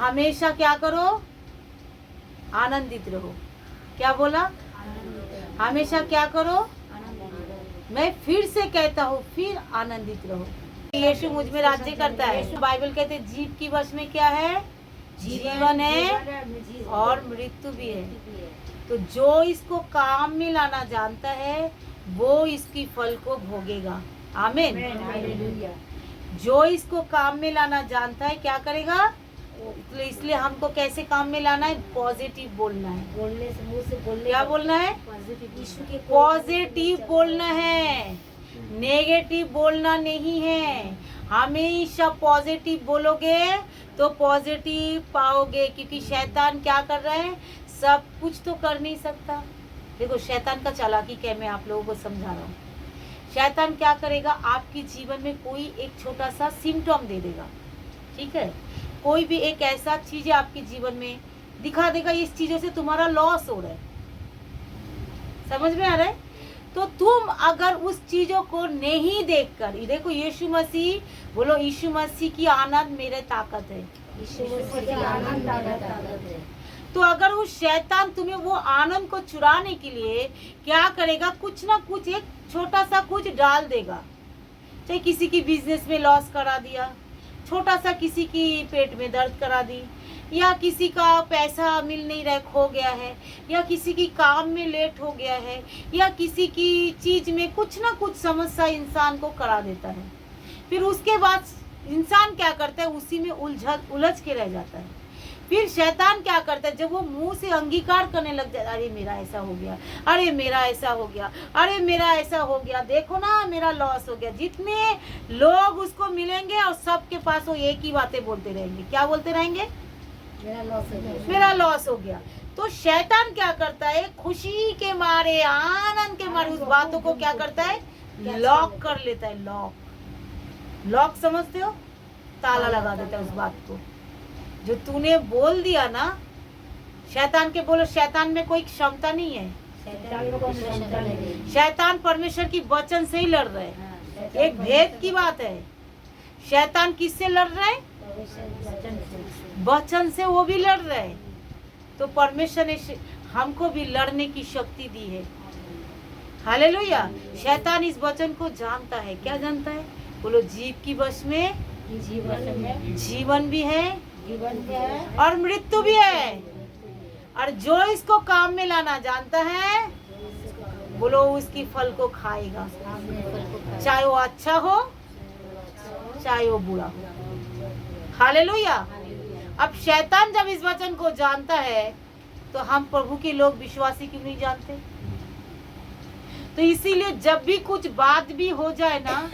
हमेशा क्या करो, आनंदित रहो। क्या बोला? हमेशा क्या करो, मैं फिर से कहता हूँ, फिर आनंदित रहो। यीशु मुझ में राज्य करता है। बाइबल कहते हैं जीव की वश में क्या है, जीवन है और मृत्यु भी है। तो जो इसको काम में लाना जानता है वो इसकी फल को भोगेगा। आमीन। जो इसको काम में लाना जानता है क्या करेगा? तो इसलिए हमको कैसे काम में लाना है? पॉजिटिव बोलना है। बोलने से, मुंह से बोलने, क्या बोलना है? पॉजिटिव बोलना है, नेगेटिव बोलना नहीं है। हमेशा पॉजिटिव बोलोगे तो पॉजिटिव पाओगे, क्योंकि शैतान क्या कर रहा है, सब कुछ तो कर नहीं सकता। देखो शैतान का चालाकी क्या, मैं आप लोगों को समझा रहा हूँ। शैतान क्या करेगा, आपके जीवन में कोई एक छोटा सा सिम्टम दे देगा, ठीक है, कोई भी एक ऐसा चीज है आपके जीवन में दिखा देगा, इस चीजों से तुम्हारा लॉस हो रहा है। समझ में आ रहा है? तो तुम अगर उस चीजों को नहीं देखकर, देखो यीशु मसीह, बोलो यीशु मसीह की आनंद मेरे ताकत है। तो अगर उस शैतान तुम्हें वो आनंद को चुराने के लिए क्या करेगा, कुछ ना कुछ एक छोटा सा कुछ डाल देगा। चाहे किसी की बिजनेस में लॉस करा दिया, छोटा सा किसी की पेट में दर्द करा दी, या किसी का पैसा मिल नहीं रहा, खो गया है, या किसी की काम में लेट हो गया है, या किसी की चीज में कुछ ना कुछ समस्या इंसान को करा देता है। फिर उसके बाद इंसान क्या करता है, उसी में उलझ के रह जाता है। फिर शैतान क्या करता है, जब वो मुंह से अंगीकार करने लग जाता है, अरे मेरा ऐसा हो गया, अरे मेरा ऐसा हो गया, अरे मेरा ऐसा हो गया, देखो ना मेरा लॉस हो गया। जितने लोग उसको मिलेंगे और सबके पास वो एक ही बातें बोलते रहेंगे। क्या बोलते रहेंगे? मेरा लॉस हो गया। तो शैतान क्या करता है, खुशी के मारे, आनंद के मारे उस बातों को क्या करता है, लॉक कर लेता है। लॉक समझते हो? ताला लगा देता है उस बात को। जो तूने बोल दिया ना, शैतान के बोलो, शैतान में कोई क्षमता नहीं है। शैतान परमेश्वर की वचन से ही लड़ रहे हैं। एक भेद की बात है, शैतान किससे लड़ रहा है? वचन से वो भी लड़ रहे हैं। तो परमेश्वर ने हमको भी लड़ने की शक्ति दी है। हालेलुया। शैतान इस वचन को जानता है। क्या जानता है? बोलो जीव की वश में जीवन भी है और मृत्यु भी है। और जो इसको काम में लाना जानता है, बोलो उसकी फल को खाएगा, चाहे वो अच्छा हो चाहे वो बुरा हो। हालेलुया। अब शैतान जब इस वचन को जानता है तो हम प्रभु के लोग विश्वासी क्यों नहीं जानते? तो इसीलिए जब भी कुछ बात भी हो जाए ना,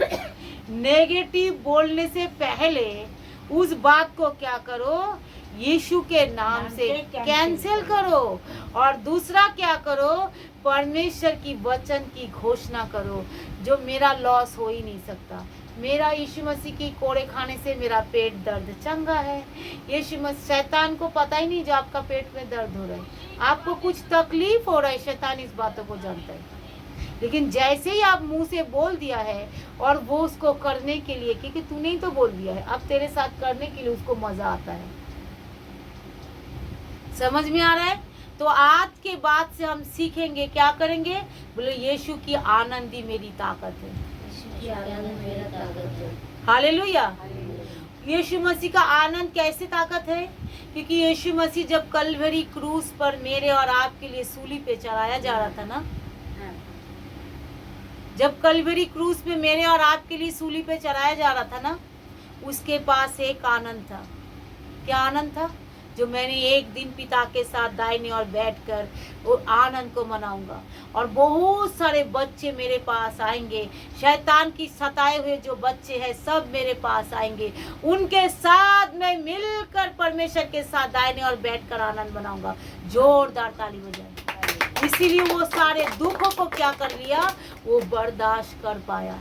नेगेटिव बोलने से पहले उस बात को क्या करो, यीशु के नाम से कैंसिल करो। और दूसरा क्या करो, परमेश्वर की वचन की घोषणा करो, जो मेरा लॉस हो ही नहीं सकता। मेरा यीशु मसीह की कोड़े खाने से मेरा पेट दर्द चंगा है। यीशु मसीह, शैतान को पता ही नहीं जो आपका पेट में दर्द हो रहा है, आपको कुछ तकलीफ हो रहा है, शैतान इस बातों को जानता है। लेकिन जैसे ही आप मुंह से बोल दिया है और वो उसको करने के लिए, क्योंकि तूने ही तो बोल दिया है, अब तेरे साथ करने के लिए उसको मजा आता है। समझ में आ रहा है? तो आज के बाद से हम सीखेंगे, क्या करेंगे, बोले यीशु की आनंद ही मेरी ताकत है। हालेलुया। यीशु मसीह का आनंद कैसे ताकत है? क्योंकि यीशु मसीह जब कलवरी क्रूस पर मेरे और आपके लिए सूली पे चढ़ाया जा रहा था ना, जब कलवरी क्रूस पे मेरे और आपके लिए सूली पे चढ़ाया जा रहा था ना, उसके पास एक आनंद था। क्या आनंद था? जो मैंने एक दिन पिता के साथ दाहिने और बैठकर वो आनंद को मनाऊंगा, और बहुत सारे बच्चे मेरे पास आएंगे, शैतान की सताए हुए जो बच्चे हैं सब मेरे पास आएंगे, उनके साथ मैं मिलकर परमेश्वर के साथ दाहिने और बैठकर आनंद मनाऊंगा। जोरदार ताली बजाएं। इसीलिए वो सारे दुखों को क्या कर लिया, वो बर्दाश्त कर पाया।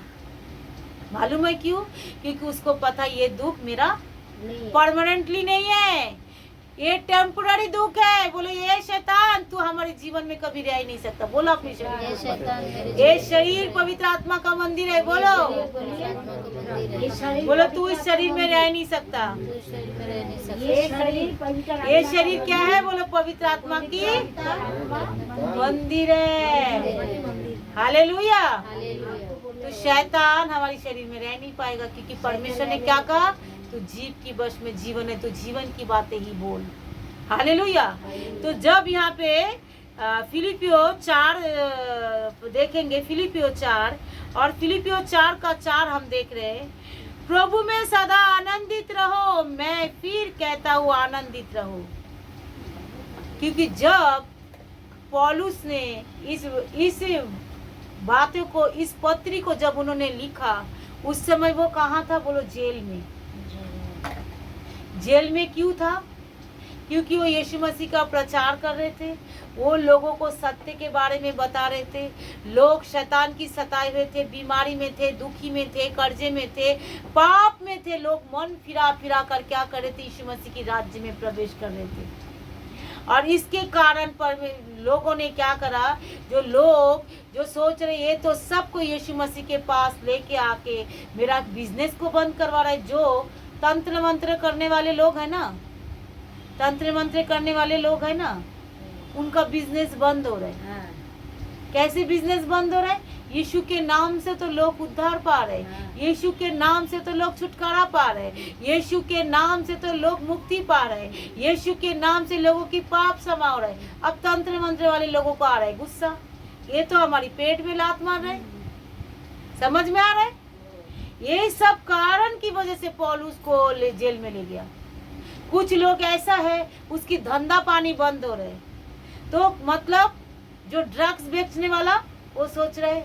मालूम है क्यों? क्योंकि उसको पता ये दुख मेरा परमानेंटली नहीं है, ये टेम्पोररी दुख है। बोलो ये शैतान तू हमारे जीवन में कभी रह ही नहीं सकता। बोलो अपने शरीर, ये शरीर पवित्र आत्मा का मंदिर है। बोलो बोलो तू इस शरीर में रह नहीं सकता। ये शरीर क्या है? बोलो पवित्र आत्मा की मंदिर है। हालेलुया। तो शैतान हमारे शरीर में रह नहीं पाएगा, क्योंकि परमेश्वर ने क्या कहा? तो जीव की वश में जीवन है, तो जीवन की बातें ही बोल। हालेलुया। तो जब यहाँ पे फिलिपियो 4 देखेंगे, फिलिपियो 4 और फिलिपियो 4 का 4 हम देख रहे हैं। प्रभु में सदा आनंदित रहो, मैं फिर कहता हूँ आनंदित रहो। क्योंकि जब पौलुस ने इस बातों को, इस पत्री को जब उन्होंने लिखा, उस समय वो कहाँ था? बोलो जेल में। जेल में क्यों था? क्योंकि वो यीशु मसीह का प्रचार कर रहे थे, वो लोगों को सत्य के बारे में बता रहे थे। लोग शैतान की सताए हुए थे, बीमारी में थे, दुखी में थे, कर्जे में थे, पाप में थे। लोग मन फिरा फिरा कर क्या कर रहे थे? यीशु मसीह की राज्य में प्रवेश कर रहे थे। और इसके कारण पर लोगों ने क्या करा? जो लोग जो सोच रहे ये तो सबको यीशु मसीह के पास लेके आके मेरा बिजनेस को बंद करवा रहा है। जो तंत्र मंत्र करने वाले लोग हैं ना, तंत्र मंत्र करने वाले लोग हैं ना, उनका बिजनेस बंद हो रहा है। कैसे बिजनेस बंद हो रहा है? यीशु के नाम से तो लोग उद्धार पा रहे हैं, यीशु के नाम से तो लोग छुटकारा पा रहे हैं, यीशु के नाम से तो लोग मुक्ति पा रहे हैं, यीशु के नाम से लोगों की पाप क्षमा हो रहा है। अब तंत्र मंत्र वाले लोगों को आ रहा है गुस्सा, ये तो हमारी पेट में लात मार रहे हैं। समझ में आ रहा है? ये सब कारण की वजह से पौलुस को जेल में ले गया। कुछ लोग ऐसा है उसकी धंधा पानी बंद हो रहे, तो मतलब जो ड्रग्स बेचने वाला वो सोच रहे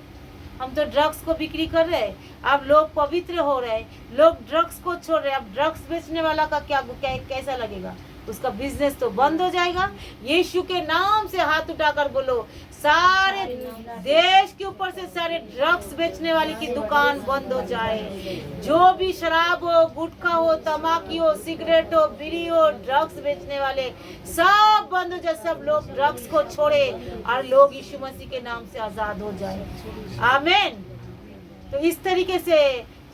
हम तो ड्रग्स को बिक्री कर रहे हैं, अब लोग पवित्र हो रहे हैं, लोग ड्रग्स को छोड़ रहे हैं। अब ड्रग्स बेचने वाला का कैसा लगेगा? उसका बिजनेस तो बंद हो जाएगा। यीशु के नाम से हाथ उठाकर बोलो, सारे देश के ऊपर से सारे ड्रग्स बेचने वाली की दुकान बंद हो जाए। जो भी शराब हो, गुटखा हो, तमाकू हो, सिगरेट हो, बीड़ी हो, ड्रग्स बेचने वाले सब बंद हो जाए। सब लोग ड्रग्स को छोड़े और लोग यीशु मसीह के नाम से आजाद हो जाए। आमीन। तो इस तरीके से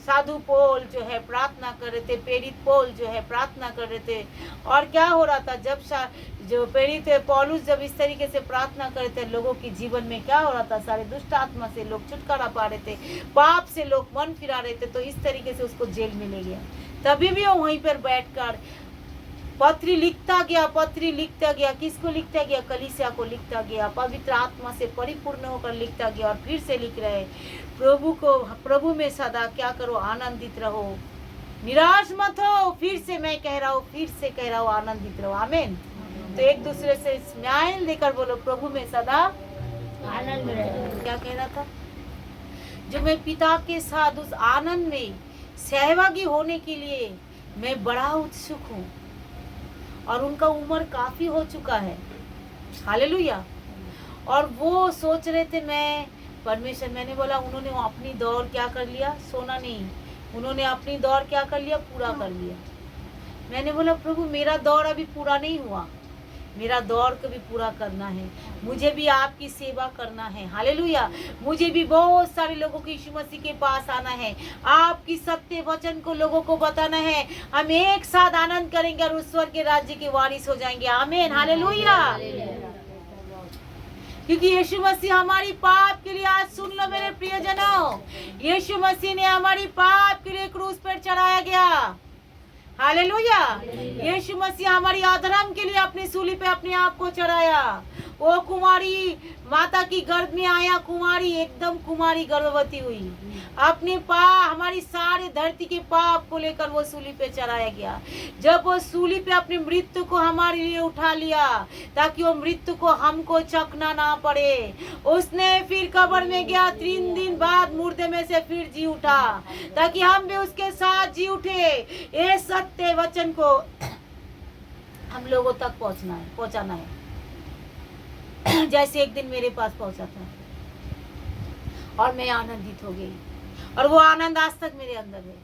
साधु पौल जो है प्रार्थना कर रहे थे, प्रेरित पौल जो है प्रार्थना कर रहे थे। और क्या हो रहा था? जब जो प्रेरित पौलुस जब इस तरीके से प्रार्थना कर रहे थे, लोगों के जीवन में क्या हो रहा था? सारे दुष्ट आत्मा से लोग छुटकारा पा रहे थे, पाप से लोग मन फिरा रहे थे। तो इस तरीके से उसको जेल में ले गया। तभी भी वो वहीं पर बैठकर पत्री लिखता गया, पत्री लिखता गया। किसको लिखता गया? कलीसिया को लिखता गया, पवित्र आत्मा से परिपूर्ण होकर लिखता गया। और फिर से लिख रहे, प्रभु में सदा क्या करो? आनंदित रहो, निराश मत हो। फिर से मैं कह रहा हूँ, फिर से कह रहा हूँ, आनंदित रहो। आमीन। तो एक दूसरे से स्माइल देकर बोलो, प्रभु में सदा आनंद रहो। क्या कह रहा था? जो मैं पिता के साथ उस आनंद में सहभागी होने के लिए मैं बड़ा उत्सुक हूँ। और उनका उम्र काफी हो चुका है। हालेलुया। और वो सोच रहे थे मैं परमेश्वर, मैंने बोला उन्होंने अपनी दौड़ क्या कर लिया? सोना नहीं, उन्होंने अपनी दौड़ क्या कर लिया? पूरा कर लिया। मैंने बोला प्रभु मेरा दौड़ अभी पूरा नहीं हुआ, मेरा दौड़ को भी पूरा करना है, मुझे भी आपकी सेवा करना है। हालेलुया। मुझे भी बहुत सारे लोगों को यीशु मसीह के पास आना है, आपकी सत्य वचन को लोगों को बताना है। हम एक साथ आनंद करेंगे और उस स्वर्ग के राज्य के वारिस हो जाएंगे। आमीन। हालेलुया। क्योंकि यीशु मसीह हमारी पाप के लिए, आज सुन लो मेरे प्रियजनों, यीशु मसीह ने हमारी पाप के लिए क्रूस पर चढ़ाया गया। हालेलुया। यीशु मसीह हमारी अधर्म के लिए अपनी सूली पे अपने आप को चढ़ाया। वो कुमारी माता की गर्भ में आया, कुमारी एकदम कुमारी गर्भवती हुई, अपने हमारी सारे धरती के पाप को लेकर वो सूली पे चढ़ाया गया। जब वो सूली पे अपनी मृत्यु को हमारे लिए उठा लिया ताकि वो मृत्यु को हमको चखना ना पड़े, उसने फिर कब्र में गया, 3 दिन बाद मुर्दे में से फिर जी उठा ताकि हम भी उसके साथ जी उठे। ये सत्य वचन को हम लोगों तक पहुंचाना है। जैसे एक दिन मेरे पास पहुंचा था और मैं आनंदित हो गई, और वो आनंद आज तक मेरे अंदर है।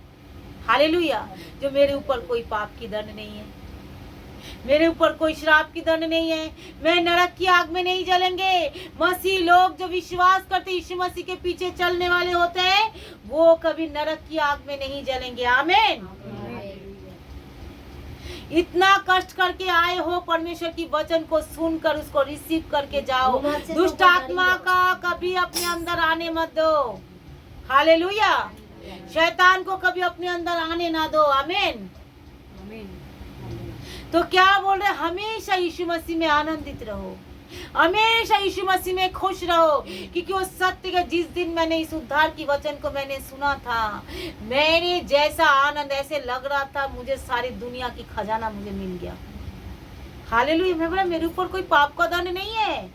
हालेलुया। जो मेरे ऊपर कोई पाप की दंड नहीं है, मेरे ऊपर कोई श्राप की दंड नहीं है, मैं नरक की आग में नहीं जलेंगे। मसीह लोग जो विश्वास करते यीशु मसीह के पीछे चलने वाले होते हैं, वो कभी नरक की आग में नहीं जलेंगे। आमीन। इतना कष्ट करके आए हो, परमेश्वर की वचन को सुनकर उसको रिसीव करके जाओ। दुष्ट आत्मा का कभी अपने अंदर आने मत दो। हालेलुया। शैतान को कभी अपने अंदर आने ना दो। आमीन। तो क्या बोल रहे, हमेशा यीशु मसीह में आनंदित रहो, हमेशा यीशु मसीह में खुश रहो, क्योंकि वो सत्य का जिस दिन मैंने इस उद्धार की वचन को मैंने सुना था, मेरे जैसा आनंद ऐसे लग रहा था मुझे सारी दुनिया की खजाना मुझे मिल गया। हालेलुया। मैं बोला मेरे ऊपर कोई पाप का दंड नहीं है,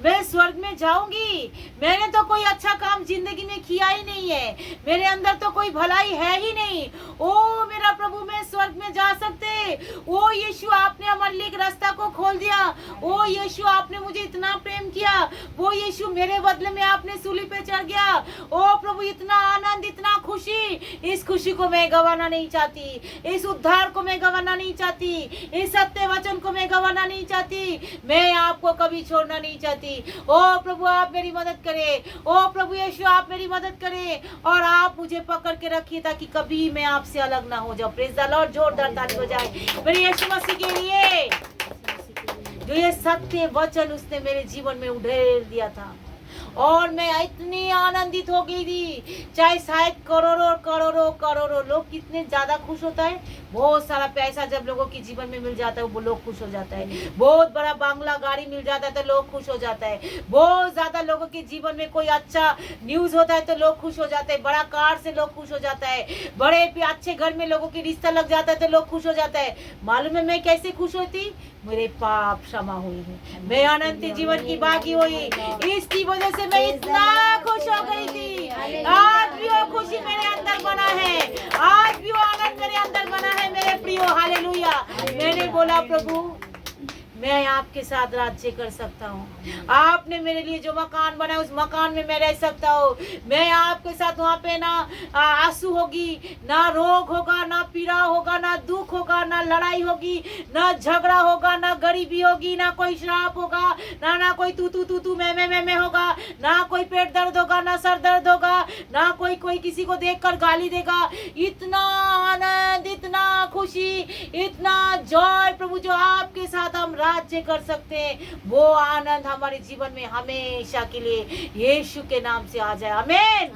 मैं स्वर्ग में जाऊंगी। मैंने तो कोई अच्छा काम जिंदगी में किया ही नहीं है, मेरे अंदर तो कोई भलाई है ही नहीं। ओ मेरा प्रभु, मैं स्वर्ग में जा सकते। ओ यीशु, आपने हमारे लिए एक रास्ता को खोल दिया। ओ यीशु, आपने मुझे इतना प्रेम किया। वो यीशु, मेरे बदले में आपने सूली पे चढ़ गया। ओ प्रभु, इतना आनंद, इतना खुशी, इस खुशी को मैं गंवाना नहीं चाहती, इस उद्धार को मैं गंवाना नहीं चाहती, इस सत्य वचन को मैं गंवाना नहीं चाहती, मैं आपको कभी छोड़ना नहीं चाहती। ओ प्रभु, आप मेरी मदद करें। ओ प्रभु यीशु, आप मेरी मदद करें और आप मुझे पकड़ के रखिए ताकि कभी मैं आपसे अलग ना हो जाऊं। Praise the Lord. जोरदार ताली बजाए मेरे यीशु मसीह के लिए, जो ये सत्य वचन उसने मेरे जीवन में उड़ेल दिया था और मैं इतनी आनंदित हो गई थी। चाहे शायद करोड़ों करोड़ों करोड़ों लोग, कितने ज्यादा खुश होता है। बहुत सारा पैसा जब लोगों के जीवन में मिल जाता है वो लोग खुश हो जाता है। बहुत बड़ा बंगला गाड़ी मिल जाता है तो लोग खुश हो जाता है। बहुत ज्यादा लोगों के जीवन में कोई अच्छा न्यूज होता है तो लोग खुश हो जाते हैं। बड़ा कार से लोग खुश हो जाता है। बड़े अच्छे घर में लोगों की रिश्ता लग जाता है तो लोग खुश हो जाता है। मालूम है मैं कैसे खुश होती? मेरे पाप क्षमा हुई है, मैं अनंत जीवन की भागी हुई। इसकी वजह से मैं इतना खुश हो गई थी। आज भी वो खुशी मेरे अंदर बना है, आज भी वो आनंद मेरे अंदर बना है मेरे प्रियो। हालेलुया। मैंने बोला प्रभु, मैं आपके साथ राज्य कर सकता हूँ। आपने मेरे लिए जो मकान बनाया उस मकान में मैं रह सकता हूँ। मैं आपके साथ वहाँ पे ना आंसू होगी, ना रोग होगा, ना पीड़ा होगा, ना दुख होगा, ना लड़ाई होगी, ना झगड़ा होगा, ना गरीबी होगी, ना कोई श्राप होगा, ना कोई तू मैं होगा, ना कोई पेट दर्द होगा, ना सर दर्द होगा, ना कोई किसी को देखकर गाली देगा। इतना आनंद, इतना खुशी, इतना जॉय प्रभु, जो आपके साथ हम राज्य कर सकते हैं, वो आनंद हमारे जीवन में हमेशा के लिए यीशु के नाम से आ जाए। आमीन।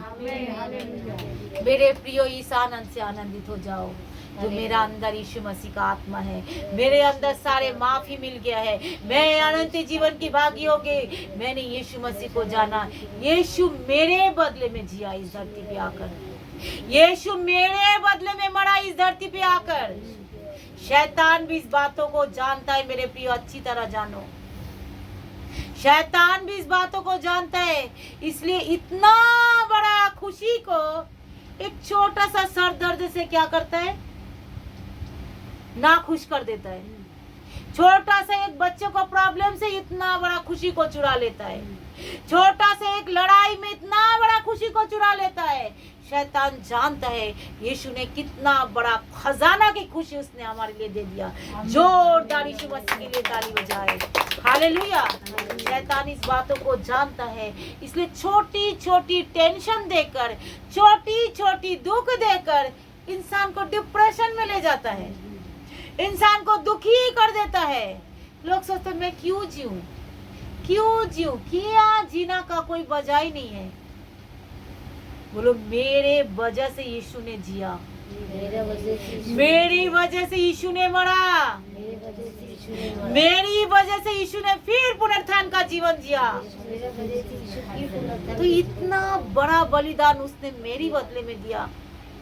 मेरे प्रियो, इस आनंद से आनंदित हो जाओ जो मेरा अंदर यीशु मसीह का आत्मा है। मेरे अंदर सारे माफी मिल गया है, मैं अनंत जीवन की भागी हो गई। मैंने यीशु मसीह को जाना, यीशु मेरे बदले में जिया इस धरती पे आकर, यीशु मेरे बदले में मरा इस धरती पे आकर। शैतान भी इस बातों को जानता है मेरे प्रियो, अच्छी तरह जानो। शैतान भी इस बातों को जानता है, इसलिए इतना बड़ा खुशी को एक छोटा सा सर दर्द से क्या करता है, ना खुश कर देता है। छोटा सा एक बच्चे को प्रॉब्लम से इतना बड़ा खुशी को चुरा लेता है। छोटा सा एक लड़ाई में इतना बड़ा खुशी को चुरा लेता है। शैतान जानता है यीशु ने कितना बड़ा खजाना की खुशी उसने हमारे लिए दे दिया। जोरदार यीशु मसीह के लिए ताली बजाए। हालेलुया। शैतान इस बातों को जानता है, इसलिए छोटी छोटी टेंशन देकर, छोटी छोटी दुख देकर इंसान को डिप्रेशन में ले जाता है, इंसान को दुखी कर देता है। लोग सोचते मैं क्यों जीऊं, क्या जीना का कोई वजह ही नहीं है। बोलो मेरे वजह से यीशु ने जिया, मेरी वजह से यीशु ने मरा, मेरी वजह से यीशु ने फिर पुनरुत्थान का जीवन जिया। तो इतना बड़ा बलिदान उसने मेरी बदले में दिया,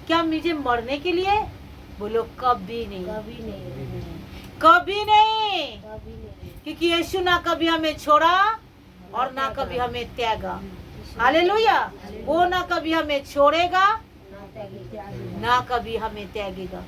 क्या मुझे मरने के लिए? बोलो कभी नहीं, कभी नहीं, क्योंकि यीशु ना कभी हमें छोड़ा और ना कभी हमें त्यागा। हालेलुया। वो ना कभी हमें छोड़ेगा ना कभी हमें त्यागेगा।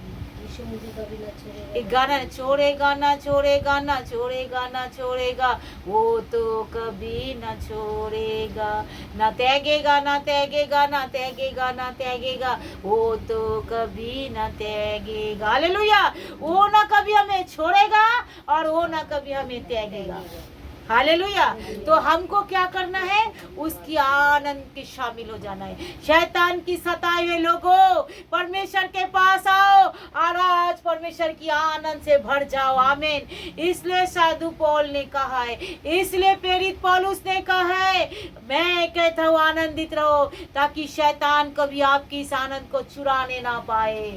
यीशु मुझे कभी न छोड़ेगा। एक गाना है, छोड़ेगा ना छोड़ेगा ना छोड़ेगा ना छोड़ेगा, वो तो कभी न छोड़ेगा, ना त्यागेगा ना त्यागेगा ना त्यागेगा ना त्यागेगा, वो तो कभी न त्यागेगा। हालेलुया। वो ना कभी हमें छोड़ेगा और वो ना कभी हमें त्यागेगा। हालेलुया। तो हमको क्या करना है? उसकी आनंद के शामिल हो जाना है। शैतान की सताए हुए लोगों, परमेश्वर के पास आओ और आज परमेश्वर की आनंद से भर जाओ। आमीन। इसलिए साधु पौल ने कहा है, इसलिए प्रेरित पौलुस ने कहा है, मैं कहता हूँ आनंदित रहो, ताकि शैतान कभी आपकी इस आनंद को चुराने ना पाए।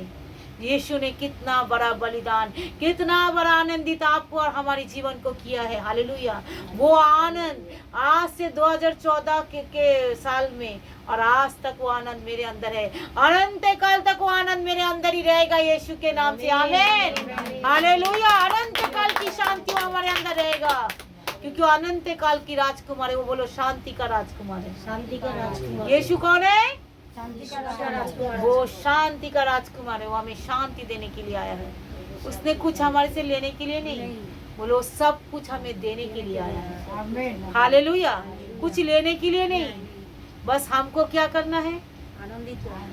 यीशु ने कितना बड़ा बलिदान, कितना बड़ा आनंदित आपको और हमारे जीवन को किया है। हालेलुया। वो आनंद आज से 2014 के साल में और आज तक वो आनंद मेरे अंदर है, अनंत काल तक वो आनंद मेरे अंदर ही रहेगा यीशु के नाम से। आमीन। हालेलुया। अनंत काल की शांति हमारे अंदर रहेगा, क्योंकि वो अनंत काल की राजकुमार है। वो बोलो शांति का राजकुमार है। शांति का राजकुमार यीशु कौन है? शांति का राजकुमार। वो शांति का राजकुमार है। वो हमें शांति देने के लिए आया है। उसने कुछ हमारे से लेने के लिए नहीं, बोलो सब कुछ हमें देने के लिए आया है। हालेलुया। कुछ लेने के लिए नहीं, बस हमको क्या करना है?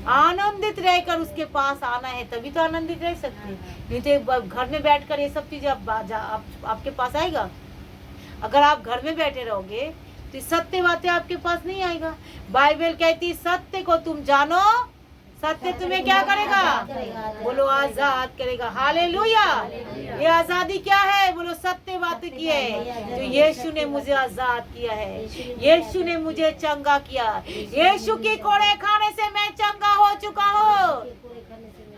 आनंदित रहकर उसके पास आना है, तभी तो आनंदित रह सकते हैं। नहीं तो घर में बैठकर ये सब चीजें आपके पास आएगा। अगर आप घर में बैठे रहोगे तो सत्य बातें आपके पास नहीं आएगा। बाइबल कहती सत्य को तुम जानो, सत्य तुम्हें क्या करेगा? बोलो आजाद करेगा। हालेलुया। ये आजादी क्या है? बोलो सत्य बात की है। तो यीशु ने मुझे आजाद किया है, यीशु ने मुझे चंगा किया, यीशु की कोड़े खाने से मैं चंगा हो चुका हूँ।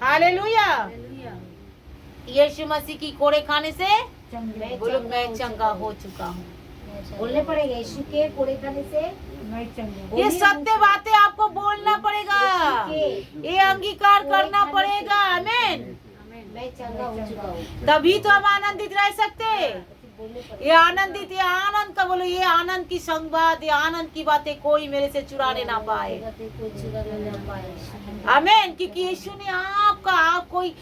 हालेलुया। यीशु मसीह की कोड़े खाने से बोलो मैं चंगा हो चुका हूँ। बोलने पड़ेगा यीशु के कोड़े खाने से मैं चंगा। ये सत्य बातें आपको बोलना पड़ेगा, ये अंगीकार करना पड़ेगा। आमीन। मैं चंगा हो चुका हूँ, तभी तो हम आनंदित रह सकते। ये आनंदित, ये आनंद का बोलो, ये आनंद की संवाद, ये आनंद की बातें कोई मेरे से चुराने ना पाए। आमीन। क्योंकि यीशु ने आपका, आप कोई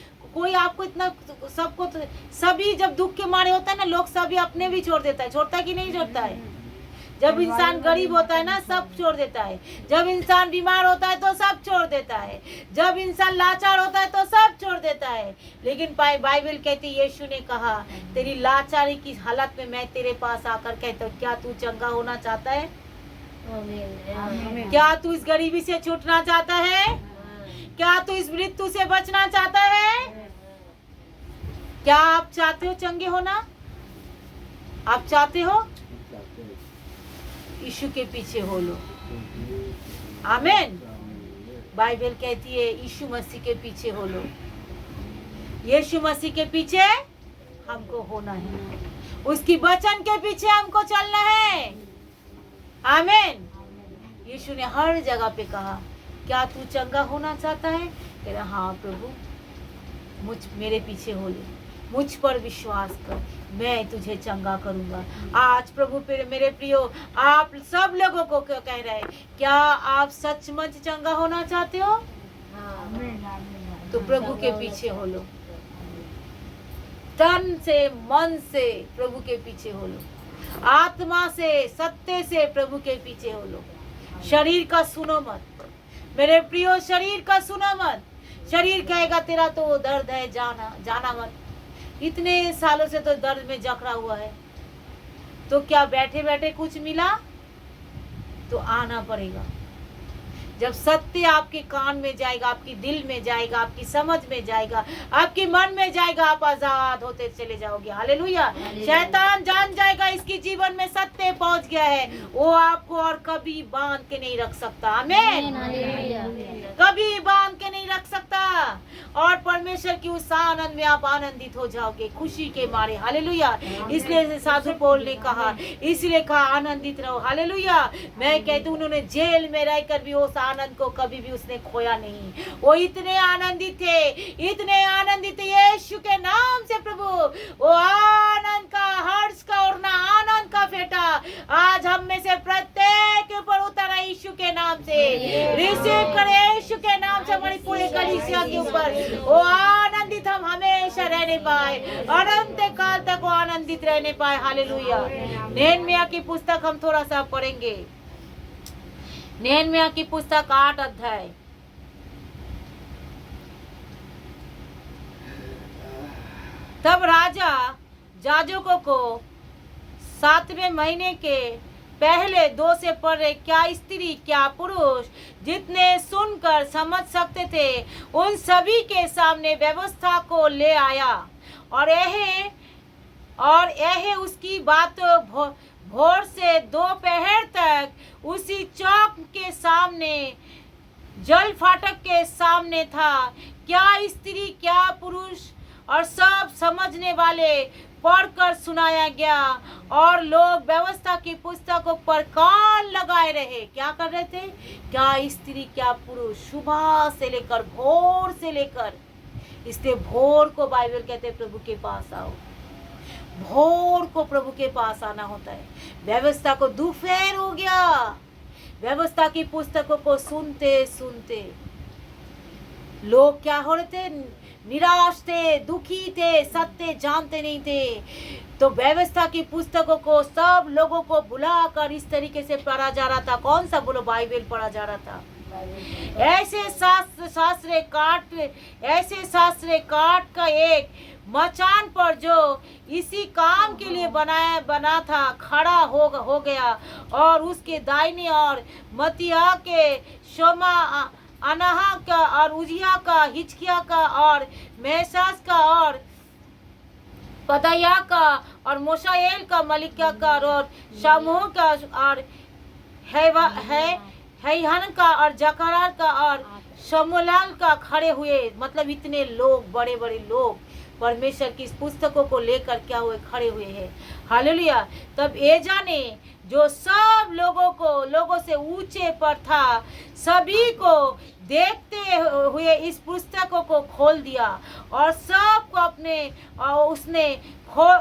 आपको इतना सबको, सभी जब दुख के मारे होता है ना, लोग सभी अपने भी छोड़ देता है। छोड़ता है कि नहीं छोड़ता है? जब इंसान गरीब होता है ना, सब छोड़ देता है। जब इंसान बीमार होता है तो सब छोड़ देता है। जब इंसान लाचार होता है तो सब छोड़ देता है। लेकिन बाइबल कहती, यीशु ने कहा तेरी लाचारी की हालत में मैं तेरे पास आकर कहता हूँ, क्या तू चंगा होना चाहता है? क्या तू इस गरीबी से छूटना चाहता है? क्या तू इस मृत्यु से बचना चाहता है? क्या आप चाहते हो चंगे होना? आप चाहते हो? यीशु के पीछे हो लो। आमीन। बाइबल कहती है यीशु मसीह के पीछे हो लो। यीशु मसीह के पीछे हमको होना है, उसकी वचन के पीछे हमको चलना है। आमीन। यीशु ने हर जगह पे कहा, क्या तू चंगा होना चाहता है? कह रहा हाँ प्रभु, मेरे पीछे हो ले, मुझ पर विश्वास कर, मैं तुझे चंगा करूंगा। आज प्रभु मेरे प्रियो, आप सब लोगों को क्या कह रहे हैं? क्या आप सचमुच चंगा होना चाहते हो? तो प्रभु के पीछे हो लो, तन से मन से प्रभु के पीछे हो लो, आत्मा से सत्य से प्रभु के पीछे हो लो। शरीर का सुनो मत मेरे प्रियो, शरीर का सुनो मत। शरीर कहेगा तेरा तो दर्द है, जाना मत। इतने सालों से तो दर्द में जकड़ा हुआ है, तो क्या बैठे बैठे कुछ मिला? तो आना पड़ेगा। जब सत्य आपके कान में जाएगा, आपकी दिल में जाएगा, आपकी समझ में जाएगा, आपके मन में जाएगा, आप आजाद होते चले जाओगे। हालेलुया। शैतान जान जाएगा इसकी जीवन में सत्य पहुंच गया है, वो आपको और कभी बांध के नहीं रख सकता। आमीन। कभी बांध के नहीं रख सकता। और परमेश्वर की उस आनंद में आप आनंदित हो जाओगे, खुशी के मारे। हालेलुया। इसलिए साधु पौल ने कहा, इसलिए कहा आनंदित रहो। हालेलुया। मैं कहती हूँ, उन्होंने जेल में रहकर भी उस आनंद को कभी भी उसने खोया नहीं। वो इतने आनंदित थे, इतने आनंदित थे यीशु के नाम से। प्रभु वो आनंद का, हर्ष का और ना आनंद का फेटा आज हम में से प्रत्येक के ऊपर उतरा यीशु के नाम से। रिसीव करे यीशु के नाम से हमारी पूरी कलीसिया के ऊपर वो आनंदित हम हमें रहने पाए, अनंत काल तक वो आनंदित रहने पाए। हालेलुया। नेहमिया की पुस्तक हम थोड़ा सा पढ़ेंगे। नेहमिया की पुस्तक 8 अध्याय। तब राजा याजकों को 7वें महीने के पहले 2 से पढ़े, क्या स्त्री क्या पुरुष जितने सुनकर समझ सकते थे उन सभी के सामने व्यवस्था को ले आया, और यह उसकी बात भोर से दोपहर तक उसी चौक के सामने, जल फाटक के सामने था। क्या स्त्री क्या पुरुष और सब समझने वाले पढ़कर सुनाया गया, और लोग व्यवस्था की पुस्तकों पर कान लगाए रहे। क्या कर रहे थे? क्या स्त्री क्या पुरुष, सुबह से लेकर भोर से लेकर, इसलिए भोर को बाइबल कहते हैं प्रभु के पास आओ। भोर को प्रभु के पास आना होता है। व्यवस्था को दोपहर हो गया, व्यवस्था की पुस्तकों को सुनते सुनते लोग क्या हो रहे थे? निराश थे, दुखी थे, सत्य जानते नहीं थे। तो व्यवस्था की पुस्तकों को सब लोगों को बुलाकर इस तरीके से पढ़ा जा रहा था। कौन सा? बोलो, बाइबल पढ़ा जा रहा था। ऐसे शास्त्र काट का एक मचान पर जो इसी काम के लिए बना था खड़ा हो गया, और उसके दाहिने और मतिया के शोमा अनाहा का और उजिया का, हिचकिया का और मेसास का और पदाया का और मोशाएल का, मलिका का और शामूह का और हैहन का और जकरार का और शमुलाल का खड़े हुए। मतलब इतने लोग, बड़े बड़े लोग परमेश्वर की इस पुस्तकों को लेकर क्या हुए? खड़े हुए हैं। हालेलुया। तब एजा ने जो सब लोगों से ऊंचे पर था, सभी को देखते हुए इस पुस्तकों को खोल दिया, और सबको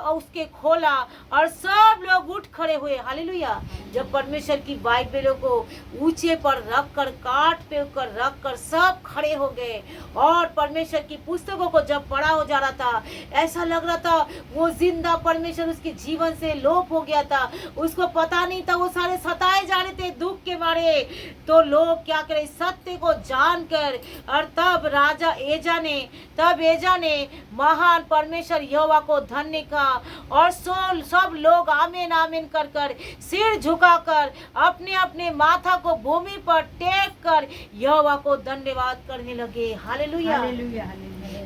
उसके खोला, और सब लोग उठ खड़े हुए। हालेलुया। जब परमेश्वर की बाइबलों को ऊंचे पर रखकर, काट पे ऊपर रखकर सब खड़े हो गए, और परमेश्वर की पुस्तकों को जब पढ़ा हो जा रहा था, ऐसा लग रहा था वो जिंदा परमेश्वर उसके जीवन से लोप हो गया था। उसको पता नहीं था, वो सारे सताए जा रहे थे दुख के मारे। तो लोग क्या करे? सत्य को जानकर, और तब एजा ने महान परमेश्वर यहोवा को धन्य का, और सब लोग आमीन आमीन कर सिर झुकाकर अपने अपने माथा को भूमि पर टेक कर यहोवा को धन्यवाद करने लगे। हालेलुया।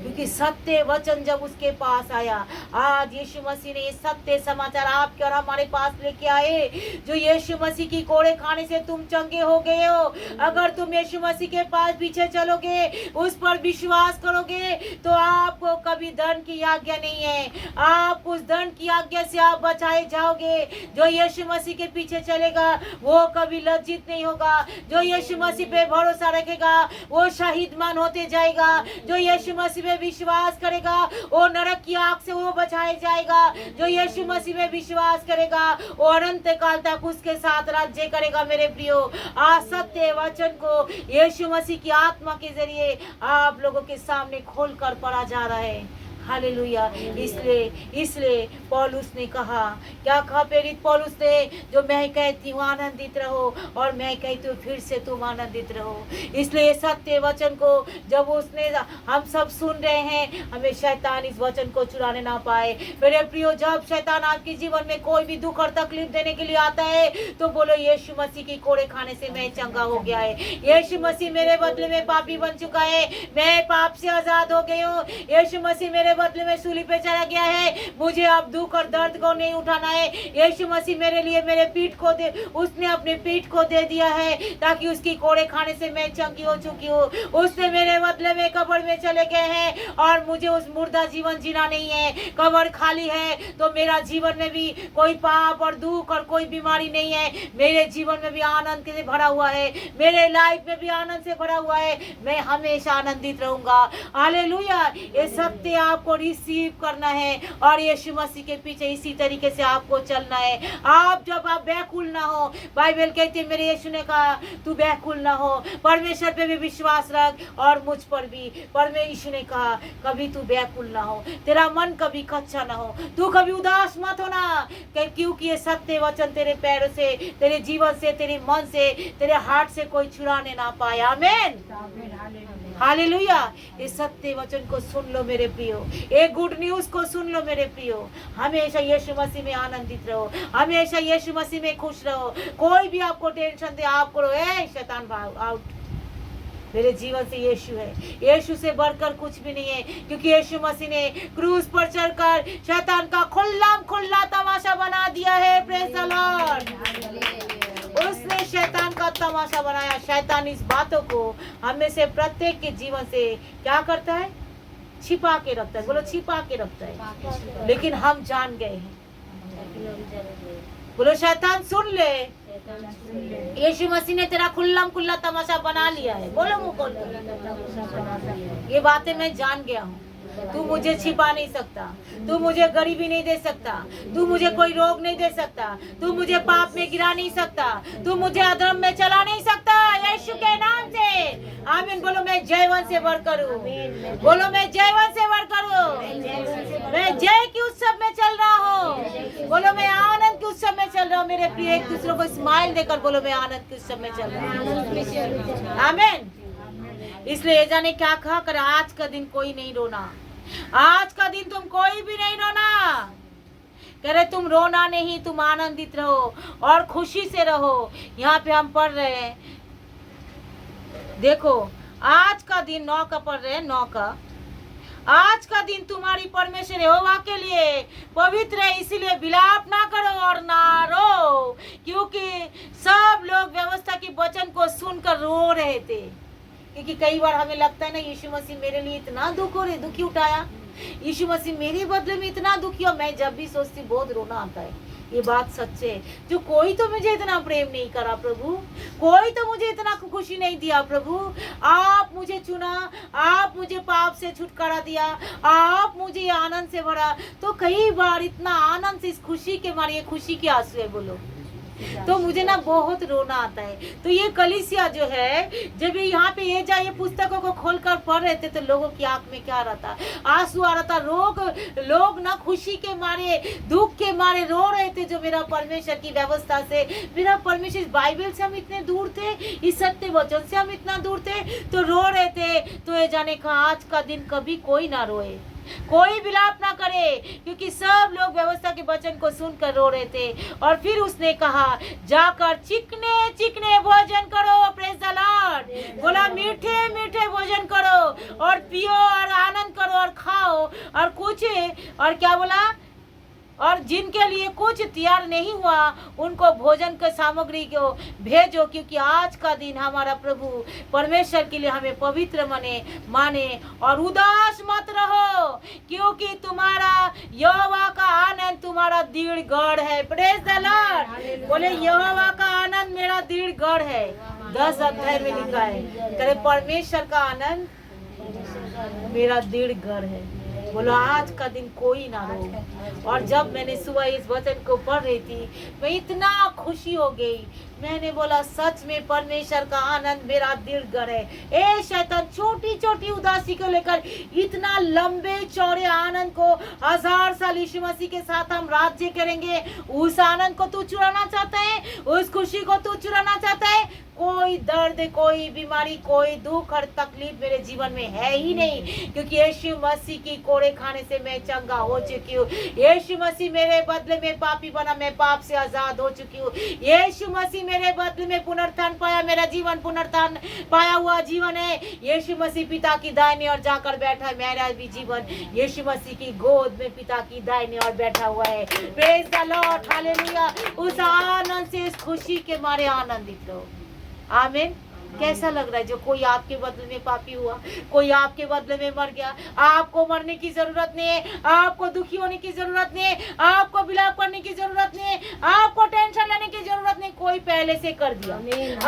क्योंकि सत्य वचन जब उसके पास आया, आज यीशु मसीह ने ये सत्य समाचार आपके और हमारे पास लेके आए, जो यीशु मसीह की कोड़े खाने से तुम चंगे हो गए हो। अगर तुम यीशु मसीह के पास पीछे चलोगे, उस पर विश्वास करोगे, तो आपको कभी दंड की आज्ञा नहीं है। आप उस दंड की आज्ञा से आप बचाए जाओगे। जो यीशु मसीह के पीछे चलेगा वो कभी लज्जित नहीं होगा। जो यीशु मसीह पे भरोसा रखेगा वो शहीदमान होते जाएगा। जो यीशु मसीह में विश्वास करेगा वो नरक की आग से वो बचाया जाएगा। जो यीशु मसीह में विश्वास करेगा वो अनंत काल तक उसके साथ राज्य करेगा। मेरे प्रियो, आज सत्य वचन को यीशु मसीह की आत्मा के जरिए आप लोगों के सामने खोल कर पढ़ा जा रहा है। हालेलुया। इसलिए पौलुस ने कहा, क्या कहा प्रेरित पौलुस ने? जो मैं कहती हूँ आनंदित रहो, और मैं कहती हूँ फिर से तुम आनंदित रहो। इसलिए सत्य वचन को जब उसने हम सब सुन रहे हैं, हमें शैतान इस वचन को चुराने ना पाए। मेरे प्रियो, जब शैतान आपके जीवन में कोई भी दुख और तकलीफ देने के लिए आता है, तो बोलो यीशु मसीह की कोड़े खाने से मैं चंगा हो गया है। यीशु मसीह मेरे बदले में पापी बन चुका है, मैं पाप से आजाद हो गई हूँ। यीशु मसीह मेरे बदले में सूली पे चला गया है, मुझे अब दुख और दर्द को नहीं उठाना है। यीशु मसीह मेरे लिए मेरे पीठ को उसने अपनी पीठ को दे दिया है, ताकि उसकी कोड़े खाने से मैं चंगी हो चुकी हूँ। उसने मेरे बदले में कब्र में चले गए हैं, और मुझे उस मुर्दा जीवन जीना नहीं है। कब्र खाली है तो मेरा जीवन में भी कोई पाप और दुख और कोई बीमारी नहीं है। मेरे जीवन में भी आनंद से भरा हुआ है, मेरे लाइफ में भी आनंद से भरा हुआ है। मैं हमेशा आनंदित रहूंगा। हालेलुया। ये सत्य आप आपको रिसीव करना है और यीशु मसीह के पीछे इसी तरीके से आपको चलना है। आप जब आप व्याकुल ना हो, बाइबल कहती है मेरे यीशु ने कहा तू व्याकुल ना हो, परमेश्वर पे भी विश्वास रख और मुझ पर भी। परमेश्वर यीशु ने कहा कभी तू व्याकुल ना हो, तेरा मन कभी कच्चा ना हो, तू कभी उदास मत होना, क्योंकि ये सत्य वचन तेरे पैरों से, तेरे जीवन से, तेरे मन से, तेरे हार्ट से कोई छुड़ाने ना पाए। आमीन, हालेलुया। ये सत्य वचन को सुन लो मेरे प्रियो, एक गुड न्यूज को सुन लो मेरे प्रियो। हमेशा यीशु मसीह में आनंदित रहो, हमेशा यीशु मसीह में खुश रहो। कोई भी आपको टेंशन दे, आप करो ए शैतान भाग आउट, मेरे जीवन से यीशु है, यीशु से बढ़कर कुछ भी नहीं है, क्योंकि यीशु मसीह ने क्रूस पर चढ़कर शैतान का खुल्ला तमाशा बना दिया है। Praise the Lord. उसने शैतान का तमाशा बनाया। शैतान इस बातों को हम में से प्रत्येक के जीवन से क्या करता है? छिपा के रखता है। बोलो छिपा के रखता है, लेकिन हम जान गए हैं। बोलो शैतान सुन ले, यीशु मसीह ने तेरा खुल्ला तमाशा बना लिया है। बोलो मुंह खोल के, ये बातें मैं जान गया हूँ। तू मुझे छिपा नहीं सकता, तू मुझे गरीबी नहीं दे सकता, तू मुझे कोई रोग नहीं दे सकता, तू मुझे पाप में गिरा नहीं सकता, तू मुझे अधर्म में चला नहीं सकता। यीशु के नाम से आमीन। बोलो मैं जयवंत से बढ़कर हूँ, बोलो मैं जयवंत से बढ़कर हूँ, मैं जय के उत्सव में चल रहा हूँ। बोलो मैं आनंद के उत्सव में चल रहा हूँ। मेरे प्रिय एक दूसरे को स्माइल देकर बोलो मैं आनंद के उत्सव में चल रहा हूँ। आमीन। इसलिए ये जाने क्या कहा कर, आज का दिन कोई नहीं रोना, आज का दिन तुम कोई भी नहीं रोना। कह रहे तुम रोना नहीं, तुम आनंदित रहो और खुशी से रहो। यहाँ पे हम पढ़ रहे हैं, देखो आज का दिन 9 का पढ़ रहे हैं, 9 का। आज का दिन तुम्हारी परमेश्वर यहोवा के लिए पवित्र है, इसीलिए विलाप ना करो और ना रो, क्योंकि सब लोग व्यवस्था के वचन को सुनकर रो रहे थे। क्योंकि कई बार हमें लगता है ना यीशु मसीह मेरे लिए इतना दुखी उठाया, यीशु मसीह मेरे बदले में इतना दुखी हो। मैं जब भी सोचती बहुत रोना आता है। ये बात सच है, जो कोई तो मुझे इतना प्रेम नहीं करा प्रभु, कोई तो मुझे इतना खुशी नहीं दिया प्रभु। आप मुझे चुना, आप मुझे पाप से छुटकारा दिया, आप मुझे आनंद से भरा। तो कई बार इतना आनंद से, इस खुशी के मारे, ये खुशी की आंसू है बोलो, तो मुझे ना बहुत रोना आता है। तो ये कलीसिया जो है, जब यहाँ पे ये पुस्तकों को खोलकर पढ़ रहे थे तो लोगों की आंख में क्या आ रहा था? आंसू आ रहा था। लोग ना खुशी के मारे, दुख के मारे रो रहे थे। जो मेरा परमेश्वर की व्यवस्था से, मेरा परमेश्वर, बाइबल से हम इतने दूर थे, इस सत्य वचन से हम इतना दूर थे, तो रो रहे थे। तो ये जाने का आज का दिन कभी कोई ना रोए, कोई विलाप ना करे, क्योंकि सब लोग व्यवस्था के वचन को सुनकर रो रहे थे। और फिर उसने कहा जाकर चिकने चिकने भोजन करो। Praise the Lord. बोला मीठे मीठे भोजन करो और पियो और आनंद करो और खाओ और कुछ, और क्या बोला, और जिनके लिए कुछ तैयार नहीं हुआ उनको भोजन के सामग्री को भेजो, क्योंकि आज का दिन हमारा प्रभु परमेश्वर के लिए हमें पवित्र माने और उदास मत रहो, क्योंकि तुम्हारा यहोवा का आनंद तुम्हारा दृढ़ गढ़ है। Praise the Lord. बोले यहोवा का आनंद मेरा दृढ़ गढ़ है। 10 अध्याय में लिखा है, करे परमेश्वर का आनंद मेरा दृढ़ गढ़ है। बोलो आज का दिन कोई ना रो। और जब मैंने सुबह इस वचन को पढ़ रही थी, मैं इतना खुशी हो गई। मैंने बोला सच में परमेश्वर का आनंद मेरा दृढ़ गढ़ है। ए शैतान, छोटी छोटी उदासी को लेकर इतना लंबे चौड़े आनंद को 1000 साल यीशु मसीह के साथ हम राज्य करेंगे, उस आनंद को तू चुराना चाहता है, उस खुशी को तू चुराना चाहता है। कोई दर्द, कोई बीमारी, कोई दुख और तकलीफ मेरे जीवन में है ही नहीं, क्योंकि यीशु मसीह की कोड़े खाने से मैं चंगा हो चुकी हूँ। यीशु मसीह मेरे बदले में पापी बना, मैं पाप से आजाद हो चुकी हूँ। यीशु मसीह मेरे बदले में पुनरुत्थान पाया, मेरा जीवन पुनरुत्थान पाया हुआ जीवन है। यीशु मसीह पिता की दाहिने और जाकर बैठा है, मेरा भी जीवन यीशु मसीह की गोद में पिता की दाहिने और बैठा हुआ है। Praise the Lord, hallelujah. उस आनंद से, इस खुशी के मारे आनंदित रहो। आमीन। कैसा लग रहा है? जो कोई आपके बदले में पापी हुआ, कोई आपके बदले में मर गया। आपको मरने की जरूरत नहीं है, आपको दुखी होने की जरूरत नहीं है, आपको विलाप करने की जरूरत नहीं है, आपको टेंशन लेने की जरूरत नहीं। कोई पहले से कर दिया।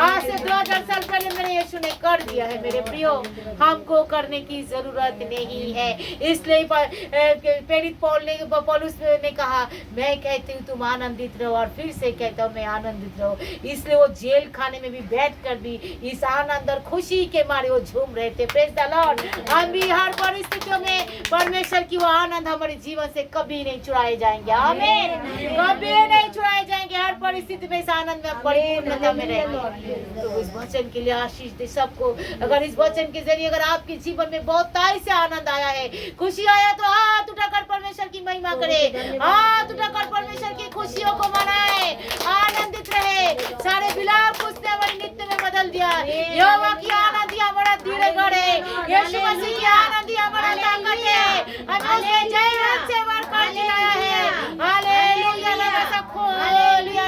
आज से 2000 साल पहले मेरे यीशु ने कर दिया है मेरे प्रियो, हमको करने की जरूरत नहीं है। इसलिए प्रेरित पौलुस ने कहा, मैं कहती हूँ तुम आनंदित रहो, और फिर से कहता हूँ मैं आनंदित रहो। इसलिए वो जेल खाने में भी बैठ कर भी इस आनंद और खुशी के मारे वो झूम रहे थे। Praise the Lord. हम भी हर परिस्थितियों में परमेश्वर की वो आनंद हमारे जीवन से कभी नहीं चुराए जाएंगे। आमीन। कभी नहीं चुराए जाएंगे। हर परिस्थिति में इस आनंद में परिपूर्णता में रहेंगे। तो इस वचन के लिए आशीष दे सबको। अगर इस वचन के जरिए अगर आपके जीवन में बहुत ताई से आनंद आया है, खुशी आया, तो हाथ उठाकर परमेश्वर की महिमा करे, हाथ उठाकर परमेश्वर की खुशियों को मनाए, आनंदित रहे। सारे विलाप उसने हमारे नित्य में बदल दिया। यहोवा की आनंद ही हमारा धीरे गढ़े, यीशु मसीह की आनंद ही हमारा ताकत है। हमें उसने जय रथ से वर कर दिलाया है। हालेलुया। हालेलुया।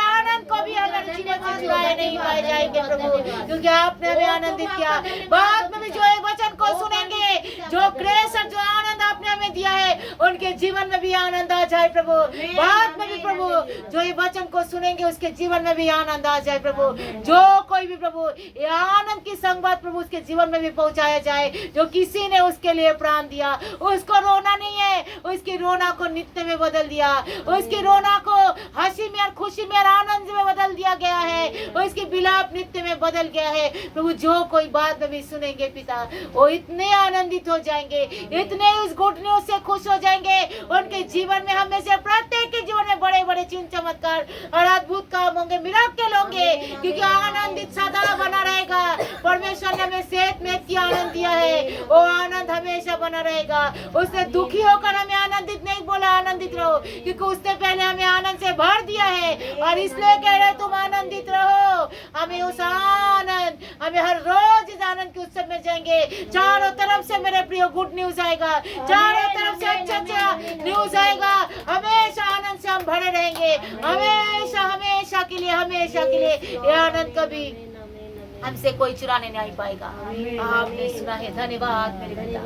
आनंद को भी हमारे जीवन से चुराए नहीं पाए जाएंगे प्रभु, क्योंकि आपने हमें आनंदित किया। बाद में भी जो एक वचन को सुनेंगे, जो ग्रेस और जो आनंद आपने हमें दिया है, उनके जीवन में भी आनंद आ जाए प्रभु। बाद में भी प्रभु जो ये वचन को सुनेंगे, उसके जीवन में भी आनंद आ जाए प्रभु। जो कोई भी प्रभु ये आनंद की संगत प्रभु उसके जीवन में भी पहुंचाया जाए। जो किसी ने उसके लिए प्राण दिया, उसको रोना नहीं है, उसकी रोना को नित्य में बदल दिया, उसकी रोना को हंसी में और खुशी में और आनंद में बदल दिया गया है, उसकी विलाप नित्य में बदल गया है प्रभु। जो कोई बाद में भी सुनेंगे पिता, वो इतने आनंदित हो जाएंगे, इतने उस गुड न्यूज से खुश हो जाएंगे। उनके जीवन में, हम में से प्रत्येक के जीवन में बड़े बड़े चिन्ह चमत्कार और अद्भुत काम होंगे, मिराकल होंगे, क्योंकि आनंदित सदा बना रहेगा। परमेश्वर ने हमें सेहत में इतनी आनंद दिया है, वो आनंद हमेशा बना रहेगा। उसने दुखी होकर हमें आनंदित नहीं बोला आनंदित रहो, क्योंकि उसने पहले हमें आनंद से भर दिया है, और इसलिए कह रहे तुम आनंदित रहो। हमें उस आनंद, हमें हर रोज इस आनंद के उत्सव में जाएंगे। चारों तरफ से मेरे प्रिय गुड न्यूज आएगा, चारों तरफ से अच्छा न्यूज आएगा। हमेशा आनंद से हम भरे रहेंगे, हमेशा हमेशा के लिए, हमेशा के लिए। ये आनंद कभी हमसे कोई चुराने नहीं पाएगा। आपने सुना है, धन्यवाद मेरे पिता।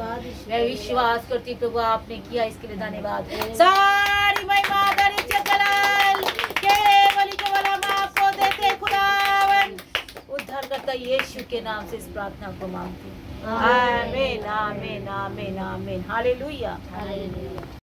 मैं विश्वास करती हूँ प्रभु आपने किया, इसके लिए धन्यवाद। सारी महिमा जलाल केवल हम आपको देते खुदावन। उद्धारकर्ता यीशु के नाम से इस प्रार्थना को मांगती हूँ। आमीन आमीन आमीन आमीन। हालेलुया।